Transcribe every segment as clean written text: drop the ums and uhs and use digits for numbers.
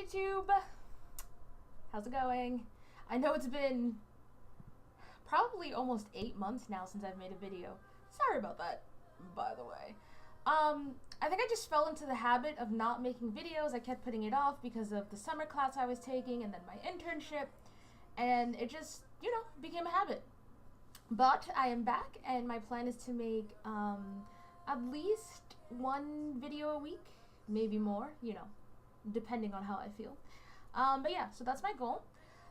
YouTube! How's it going? I know it's been probably almost 8 months now since I've made a video. Sorry about that, by the way. I think I just fell into the habit of not making videos. I kept putting it off because of the summer class I was taking and then my internship, and it just, became a habit. But I am back, and my plan is to make at least one video a week, maybe more, depending on how I feel. But yeah, so that's my goal.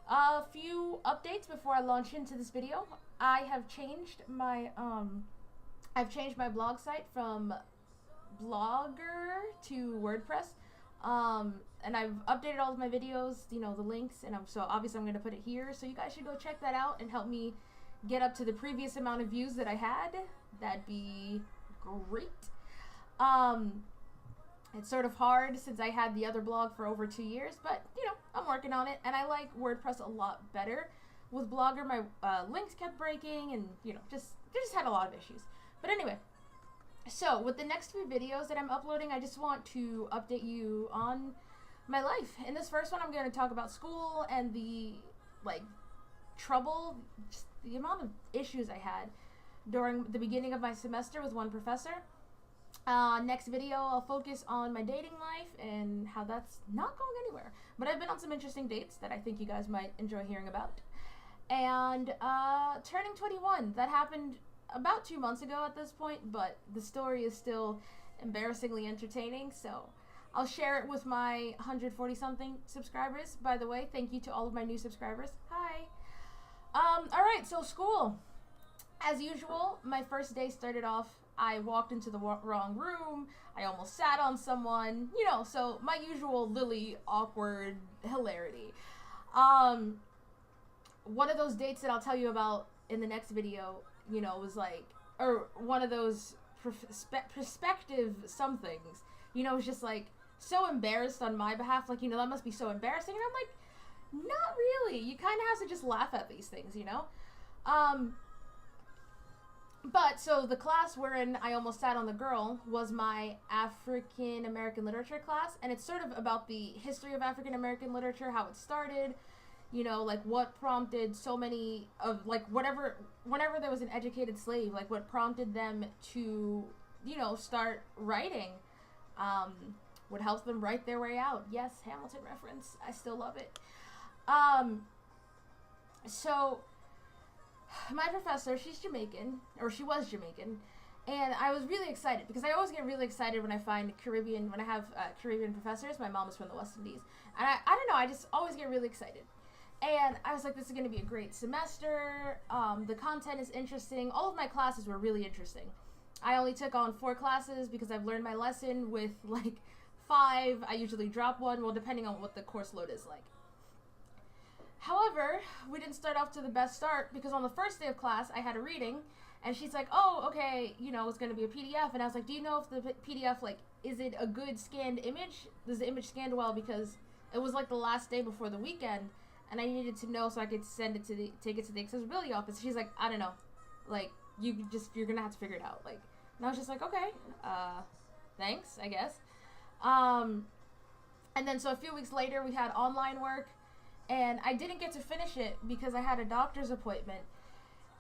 A few updates before I launch into this video. I have changed my blog site from Blogger to WordPress, and I've updated all of my videos, the links, and so obviously I'm going to put it here, so you guys should go check that out and help me get up to the previous amount of views that I had. That'd be great. It's sort of hard since I had the other blog for over 2 years, but I'm working on it, and I like WordPress a lot better. With Blogger, my links kept breaking, and just had a lot of issues. But anyway, so with the next few videos that I'm uploading, I just want to update you on my life. In this first one, I'm going to talk about school and the trouble, just the amount of issues I had during the beginning of my semester with one professor. Next video, I'll focus on my dating life and how that's not going anywhere. But I've been on some interesting dates that I think you guys might enjoy hearing about. And turning 21, that happened about 2 months ago at this point, but the story is still embarrassingly entertaining, so I'll share it with my 140-something subscribers. By the way, thank you to all of my new subscribers. Hi! Alright, so school. As usual, my first day started off, I walked into the wrong room, I almost sat on someone, so my usual Lily awkward hilarity. One of those dates that I'll tell you about in the next video, was or one of those perspective somethings, was just so embarrassed on my behalf, that must be so embarrassing, and I'm like, not really, you kind of have to just laugh at these things, But, so the class wherein I almost sat on the girl was my African American literature class, and it's sort of about the history of African American literature, how it started, what prompted so many of, whenever there was an educated slave, what prompted them to, start writing, what helps them write their way out. Yes, Hamilton reference. I still love it. So my professor, she's Jamaican, or she was Jamaican, and I was really excited because I always get really excited when I find Caribbean, when I have Caribbean professors. My mom is from the West Indies, and I don't know, I just always get really excited. And I was like, this is going to be a great semester, the content is interesting, all of my classes were really interesting. I only took on 4 classes because I've learned my lesson. With 5, I usually drop one, well, depending on what the course load is like. However, we didn't start off to the best start because on the first day of class, I had a reading, and she's like, oh, okay, it's going to be a PDF, and I was like, do you know if the PDF, is it a good scanned image? Does the image scan well? Because it was the last day before the weekend, and I needed to know so I could take it to the accessibility office. She's like, I don't know, you're going to have to figure it out, and I was just like, okay, thanks, I guess. And then so a few weeks later, we had online work, and I didn't get to finish it because I had a doctor's appointment.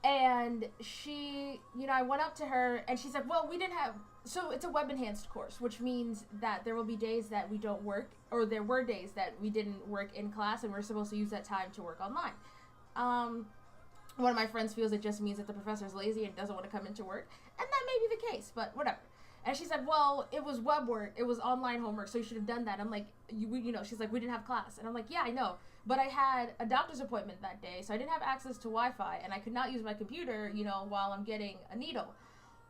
And she, I went up to her, and she's like, well, we didn't have, so it's a web-enhanced course, which means that there will be days that we don't work, or there were days that we didn't work in class, and we're supposed to use that time to work online. One of my friends feels it just means that the professor's lazy and doesn't want to come into work, and that may be the case, but whatever. And she said, well, it was web work, it was online homework, so you should have done that. I'm like, she's like, we didn't have class. And I'm like, yeah, I know. But I had a doctor's appointment that day, so I didn't have access to Wi-Fi, and I could not use my computer, while I'm getting a needle.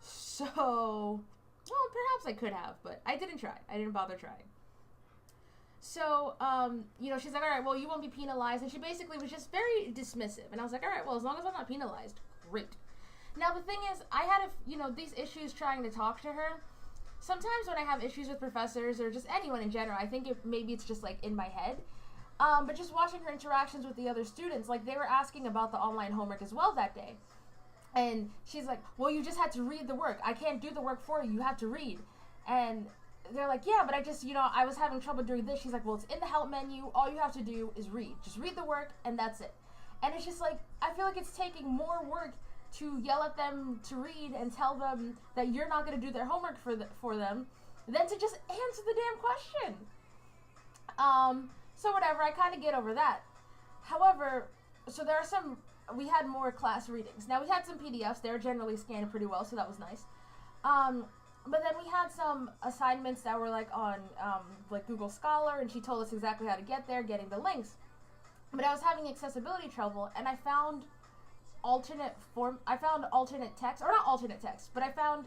So, well, perhaps I could have, but I didn't try. I didn't bother trying. So, she's like, all right, well, you won't be penalized. And she basically was just very dismissive. And I was like, all right, well, as long as I'm not penalized, great. Now, the thing is, I had, these issues trying to talk to her. Sometimes when I have issues with professors or just anyone in general, I think maybe it's just, in my head. But just watching her interactions with the other students, they were asking about the online homework as well that day. And she's like, well, you just had to read the work. I can't do the work for you. You have to read. And they're like, yeah, but I just, I was having trouble doing this. She's like, well, it's in the help menu. All you have to do is read. Just read the work, and that's it. And it's just like, I feel like it's taking more work to yell at them to read and tell them that you're not going to do their homework for them than to just answer the damn question. So whatever, I kind of get over that. However, so we had more class readings. Now, we had some PDFs. They were generally scanned pretty well, so that was nice. But then we had some assignments that were like on like Google Scholar, and she told us exactly how to get there, getting the links. But I was having accessibility trouble, and I found alternate text, or not alternate text, but I found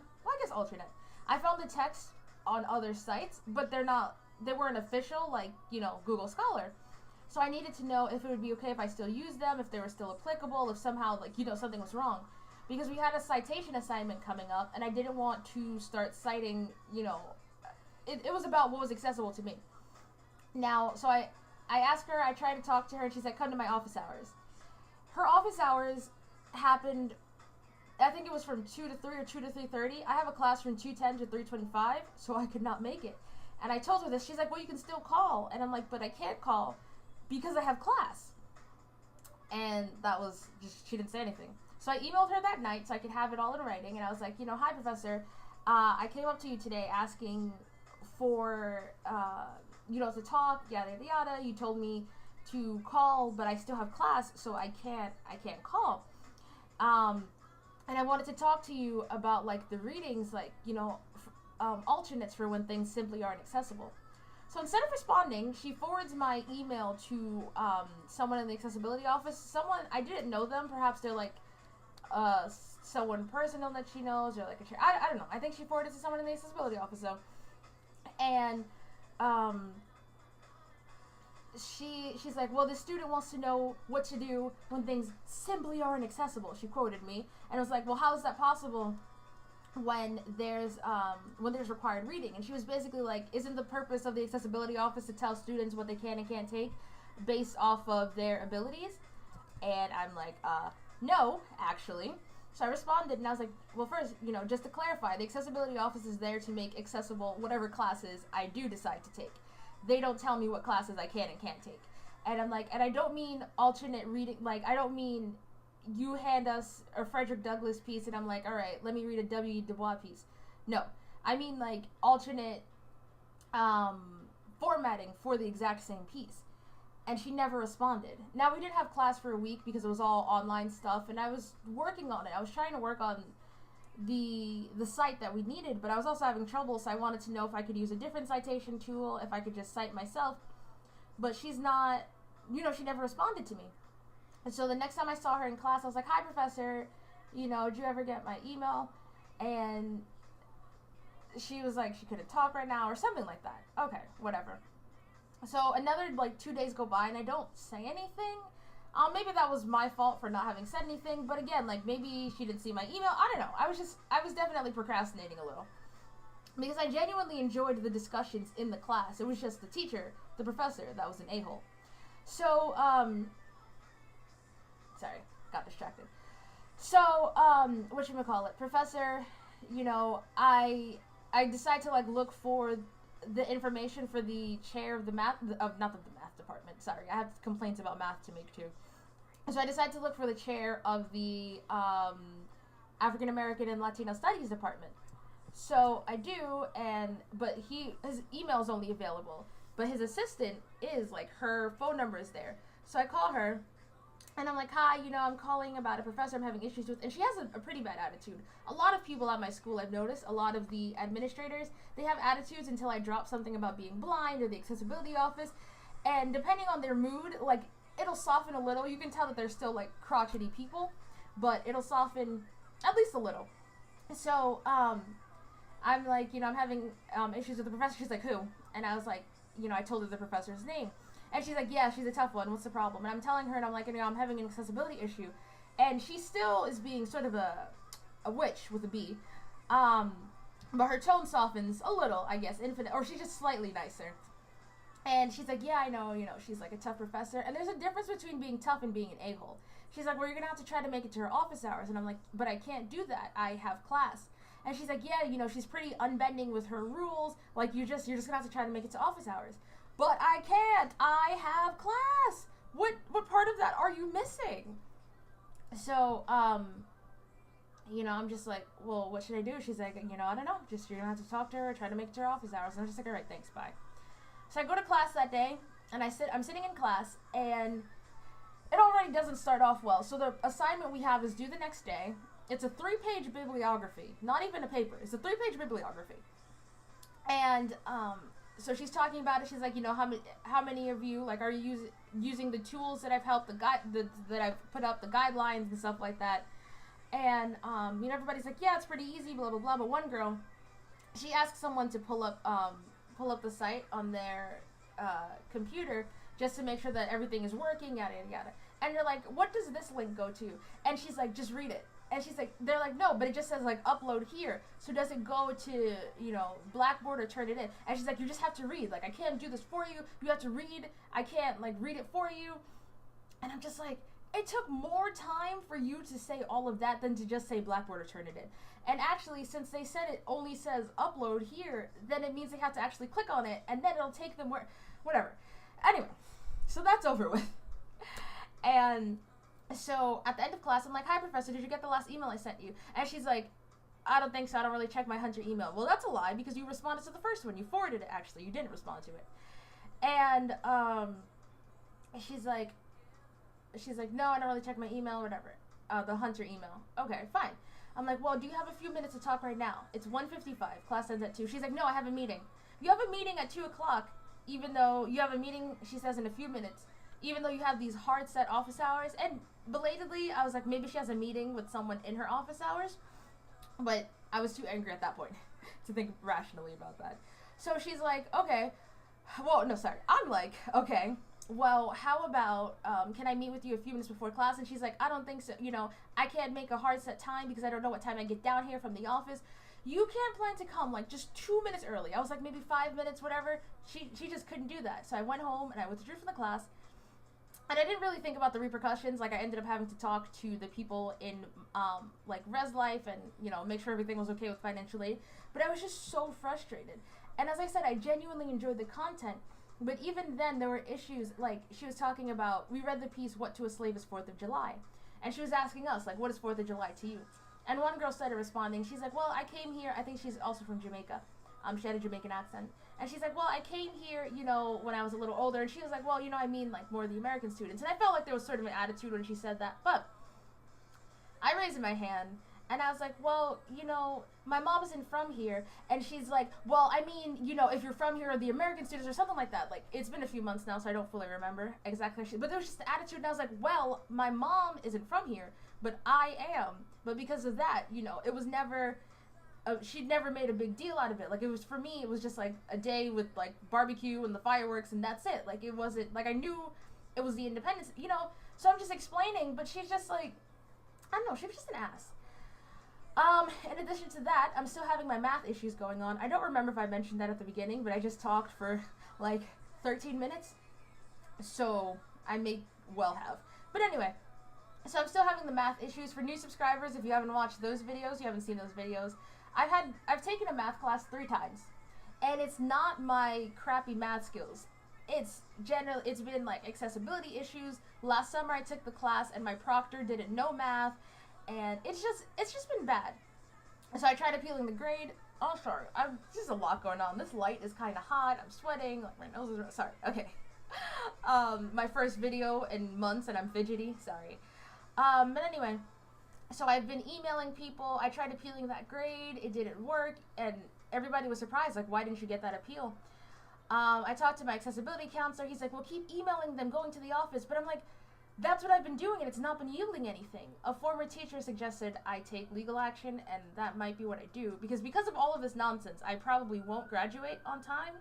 the text on other sites, but they weren't official, like, Google Scholar. So I needed to know if it would be okay if I still used them, if they were still applicable, if somehow, like, something was wrong. Because we had a citation assignment coming up, and I didn't want to start citing, it was about what was accessible to me. Now, so I asked her, I tried to talk to her, and she said, come to my office hours. Her office hours happened, I think it was from 2 to 3 or 2 to 3:30. I have a class from 2:10 to 3:25, so I could not make it. And I told her this. She's like, well, you can still call. And I'm like, but I can't call because I have class. And that was just, she didn't say anything. So I emailed her that night so I could have it all in writing. And I was like, hi, Professor. I came up to you today asking for, to talk, yada, yada, yada. You told me to call, but I still have class, so I can't call. And I wanted to talk to you about, like, the readings, like, alternates for when things simply aren't accessible. So instead of responding, she forwards my email to someone in the accessibility office. Someone, I didn't know them. Perhaps they're like someone personal that she knows, or like I don't know. I think she forwarded it to someone in the accessibility office though. And she's like, well, the student wants to know what to do when things simply aren't accessible. She quoted me, and I was like, well, how is that possible when there's required reading? And she was basically like, isn't the purpose of the accessibility office to tell students what they can and can't take based off of their abilities? And I'm like, no, actually. So I responded, and I was like, well, first, just to clarify, the accessibility office is there to make accessible whatever classes I do decide to take. They don't tell me what classes I can and can't take. And I'm like, and I don't mean alternate reading, like, I don't mean you hand us a Frederick Douglass piece and I'm like, all right, let me read a W. Du Bois piece. No, I mean, like, alternate formatting for the exact same piece. And she never responded. Now, we didn't have class for a week because it was all online stuff, and I was working on it. I was trying to work on the site that we needed, but I was also having trouble, so I wanted to know if I could use a different citation tool, if I could just cite myself. But she's not, she never responded to me. And so the next time I saw her in class, I was like, hi, Professor, did you ever get my email? And she was like, she couldn't talk right now, or something like that. Okay, whatever. So another, 2 days go by, and I don't say anything. Maybe that was my fault for not having said anything, but again, maybe she didn't see my email. I don't know. I was definitely procrastinating a little. Because I genuinely enjoyed the discussions in the class. It was just the teacher, the professor, that was an a-hole. So, sorry, got distracted. So, whatchamacallit, Professor, I decided to, look for the information for the chair of the math, not the math department, sorry, I have complaints about math to make too. So I decided to look for the chair of the African American and Latino Studies department. So I do, but his email is only available, but his assistant is, her phone number is there. So I call her, and I'm like, hi, I'm calling about a professor I'm having issues with, and she has a pretty bad attitude. A lot of people at my school, I've noticed, a lot of the administrators, they have attitudes until I drop something about being blind or the accessibility office, and depending on their mood, it'll soften a little. You can tell that they're still, crotchety people, but it'll soften at least a little. So, I'm like, I'm having issues with the professor. She's like, who? And I was like, I told her the professor's name. And she's like, yeah, she's a tough one. What's the problem? And I'm telling her, and I'm like, I'm having an accessibility issue. And she still is being sort of a witch with a B. But her tone softens a little, I guess, or she's just slightly nicer. And she's like, yeah, I know, she's a tough professor. And there's a difference between being tough and being an a-hole. She's like, well, you're going to have to try to make it to her office hours. And I'm like, but I can't do that. I have class. And she's like, yeah, she's pretty unbending with her rules. Like, you're just gonna have to try to make it to office hours. But I can't. I have class. What part of that are you missing? So, I'm just like, well, what should I do? She's like, I don't know. Just, you're gonna have to talk to her, try to make it to her office hours. And I'm just like, all right, thanks, bye. So I go to class that day, and I'm sitting in class, and it already doesn't start off well. So the assignment we have is due the next day. It's a 3-page bibliography. Not even a paper. It's a 3-page bibliography. And, so she's talking about it. She's like, how many of you, like, are you using the tools that I've helped, that I've put up, the guidelines and stuff like that? And, everybody's like, yeah, it's pretty easy, blah, blah, blah. But one girl, she asked someone to pull up the site on their computer just to make sure that everything is working, yada, yada, yada. And you're like, what does this link go to? And she's like, just read it. And she's like, they're like, no, but it just says, like, upload here. So does it go to, Blackboard or turn it in? And she's like, you just have to read. Like, I can't do this for you. You have to read. I can't, like, read it for you. And I'm just like, it took more time for you to say all of that than to just say Blackboard or turn it in. And actually, since they said it only says upload here, then it means they have to actually click on it, and then it'll take them whatever. Anyway, so that's over with. And so at the end of class, I'm like, hi, professor, did you get the last email I sent you? And she's like, I don't think so. I don't really check my Hunter email. Well, that's a lie, because you responded to the first one. You forwarded it, actually. You didn't respond to it. And she's like, no, I don't really check my email or whatever. The Hunter email. Okay, fine. I'm like, well, do you have a few minutes to talk right now? It's 1:55. Class ends at 2. She's like, no, I have a meeting. You have a meeting at 2 o'clock, even though you have a meeting, she says, in a few minutes, even though you have these hard set office hours. And belatedly, I was like, maybe she has a meeting with someone in her office hours. But I was too angry at that point to think rationally about that. So she's like, okay. Well, no, sorry. I'm like, okay. Well, how about, can I meet with you a few minutes before class? And she's like, I don't think so. I can't make a hard set time because I don't know what time I get down here from the office. You can't plan to come, like, just 2 minutes early. I was like, maybe 5 minutes, whatever. She just couldn't do that. So I went home and I withdrew from the class. And I didn't really think about the repercussions. Like, I ended up having to talk to the people in, like, Res Life and, make sure everything was okay with financial aid. But I was just so frustrated. And as I said, I genuinely enjoyed the content. But even then, there were issues, like, she was talking about, we read the piece, What to a Slave is 4th of July. And she was asking us, like, what is 4th of July to you? And one girl started responding. She's like, well, I came here, I think she's also from Jamaica. She had a Jamaican accent. And she's like, well, I came here, when I was a little older. And she was like, well, I mean, like, more the American students. And I felt like there was sort of an attitude when she said that. But I raised my hand. And I was like, well, my mom isn't from here. And she's like, well, I mean, if you're from here, or the American students or something like that. Like, it's been a few months now, so I don't fully remember exactly. But there was just the attitude, and I was like, well, my mom isn't from here, but I am. But because of that, it was never, she'd never made a big deal out of it. Like, it was, for me, it was just, like, a day with, like, barbecue and the fireworks, and that's it. Like, it wasn't, like, I knew it was the independence, So I'm just explaining, but she's just, like, I don't know, she was just an ass. In addition to that, I'm still having my math issues going on. I don't remember if I mentioned that at the beginning, but I just talked for, like, 13 minutes. So, I may well have. But anyway, so I'm still having the math issues. For new subscribers, if you haven't watched those videos, you haven't seen those videos, I've taken a math class 3 times. And it's not my crappy math skills. It's been, like, accessibility issues. Last summer I took the class and my proctor didn't know math. And it's just been bad. So I tried appealing the grade. Oh, sorry. There's a lot going on. This light is kind of hot. I'm sweating. Like, my nose is... Sorry. Okay. My first video in months and I'm fidgety. Sorry. But anyway. So I've been emailing people. I tried appealing that grade. It didn't work. And everybody was surprised. Like, why didn't you get that appeal? I talked to my accessibility counselor. He's like, well, keep emailing them, going to the office. But I'm like... That's what I've been doing, and it's not been yielding anything. A former teacher suggested I take legal action, and that might be what I do. Because of all of this nonsense, I probably won't graduate on time,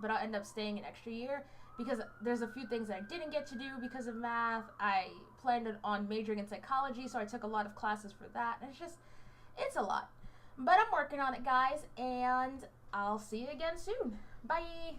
but I'll end up staying an extra year. Because there's a few things that I didn't get to do because of math. I planned on majoring in psychology, so I took a lot of classes for that. And it's a lot. But I'm working on it, guys, and I'll see you again soon. Bye!